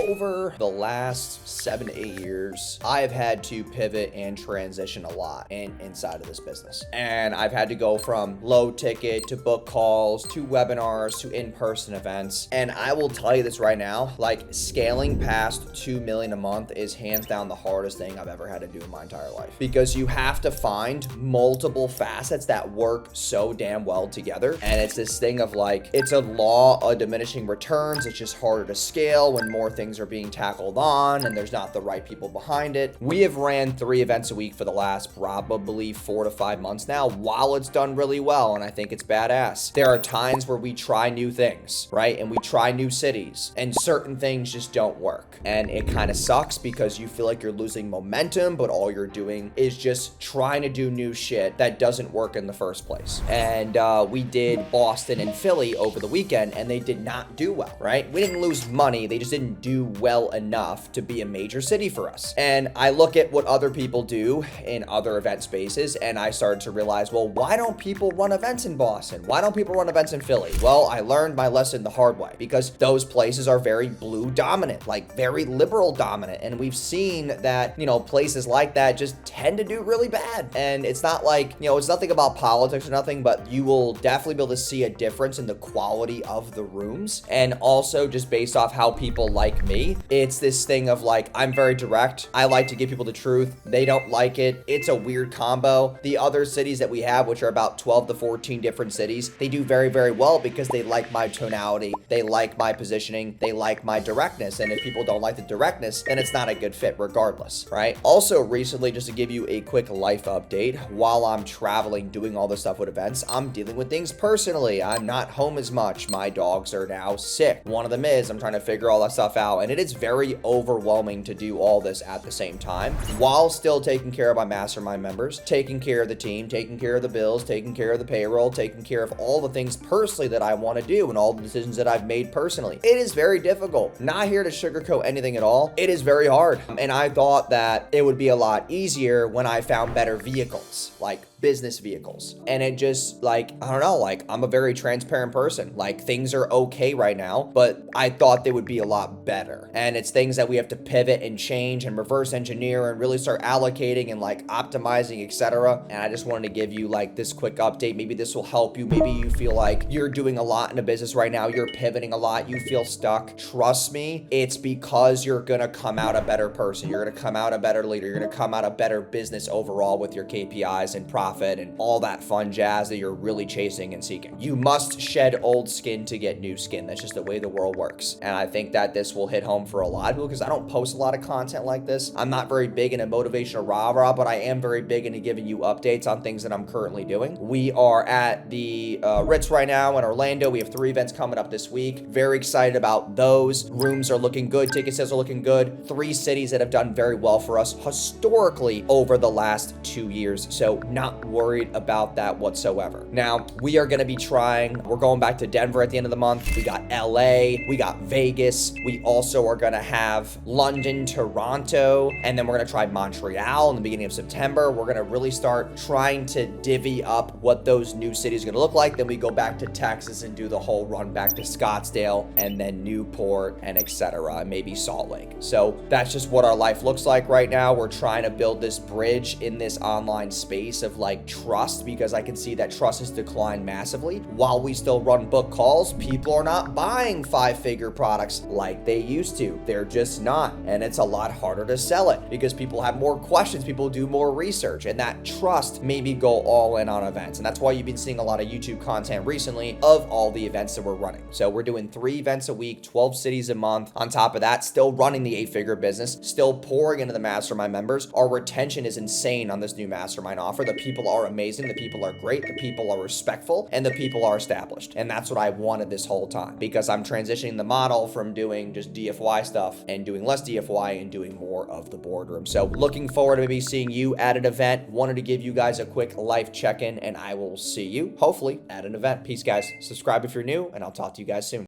over the last 7 to 8 years, I've had to pivot and transition a lot inside of this business. And I've had to go from low ticket to book calls to webinars to in-person events. And I will tell you this right now, like scaling past 2 million a month is hands down the hardest thing I've ever had to do in my entire life, because you have to find multiple facets that work so damn well together. And it's this thing of like, it's a law of diminishing returns. It's just harder to scale when more things are being tackled on and there's not the right people behind it. We have ran 3 events a week for the last probably 4 to 5 months now, while it's done really well, and I think it's badass. There are times where we try new things, right? And we try new cities, and certain things just don't work. And it kind of sucks because you feel like you're losing momentum, but all you're doing is just trying to do new shit that doesn't work in the first place. And we did Boston and Philly over the weekend, and they did not do well, right? We didn't lose money. They just didn't do well enough to be a major city for us. And I look at what other people do in other event spaces, and I started to realize, well, why don't people run events in Boston? Why don't people run events in Philly? Well, I learned my lesson the hard way, because those places are very blue dominant, like very liberal dominant. And we've seen that, you know, places like that just tend to do really bad. And it's not like, you know, it's nothing about politics or nothing, but you will definitely be able to see a difference in the quality of the rooms. And also just based off how people like me, it's this thing of like, I'm very direct. I like to give people the truth. They don't like it. It's a weird combo. The other cities that we have, which are about 12 to 14 different cities, they do very, very well because they like my tonality. They like my positioning. They like my directness. And if people don't like the directness, then it's not a good fit regardless, right? Also recently, just to give you a quick life update, while I'm traveling, doing all this stuff with events, I'm dealing with things personally. I'm not home as much. My dogs are now sick. One of them is, I'm trying to figure all that stuff out. And it is very overwhelming to do all this at the same time, while still taking care of my mastermind members, taking care of the team, taking care of the bills, taking care of the payroll, taking care of all the things personally that I want to do and all the decisions that I've made personally. It is very difficult. Not here to sugarcoat anything at all. It is very hard. And I thought that it would be a lot easier when I found better vehicles, like business vehicles. And it just like, I don't know, like I'm a very transparent person. Like things are okay right now, but I thought they would be a lot better. And it's things that we have to pivot and change and reverse engineer and really start allocating and like optimizing, etc. And I just wanted to give you like this quick update. Maybe this will help you. Maybe you feel like you're doing a lot in a business right now. You're pivoting a lot. You feel stuck. Trust me, it's because you're going to come out a better person. You're going to come out a better leader. You're going to come out a better business overall with your KPIs and profit and all that fun jazz that you're really chasing and seeking. You must shed old skin to get new skin. That's just the way the world works. And I think that this will hit home for a lot of people, because I don't post a lot of content like this. I'm not very big into motivational rah-rah, but I am very big into giving you updates on things that I'm currently doing. We are at the Ritz right now in Orlando. We have 3 events coming up this week. Very excited about those. Rooms are looking good. Ticket sales are looking good. 3 cities that have done very well for us historically over the last 2 years. So not worried about that whatsoever. Now, we are going to be we're going back to Denver at the end of the month. We got LA, we got Vegas. We also are going to have London, Toronto, and then we're going to try Montreal in the beginning of September. We're going to really start trying to divvy up what those new cities are going to look like. Then we go back to Texas and do the whole run back to Scottsdale and then Newport and etc. and maybe Salt Lake. So that's just what our life looks like right now. We're trying to build this bridge in this online space of like trust, because I can see that trust has declined massively. While we still run book calls, people are not buying 5-figure products like they used to. They're just not. And it's a lot harder to sell it because people have more questions, people do more research, and that trust maybe go all in on events. And that's why you've been seeing a lot of YouTube content recently of all the events that we're running. So we're doing 3 events a week, 12 cities a month. On top of that, still running the 8-figure business, still pouring into the mastermind members. Our retention is insane on this new mastermind offer. The people are amazing. The people are great. The people are respectful, and the people are established. And that's what I wanted this whole time, because I'm transitioning the model from doing just DFY stuff and doing less DFY and doing more of the boardroom. So looking forward to maybe seeing you at an event. Wanted to give you guys a quick life check-in, and I will see you hopefully at an event. Peace, guys. Subscribe if you're new, and I'll talk to you guys soon.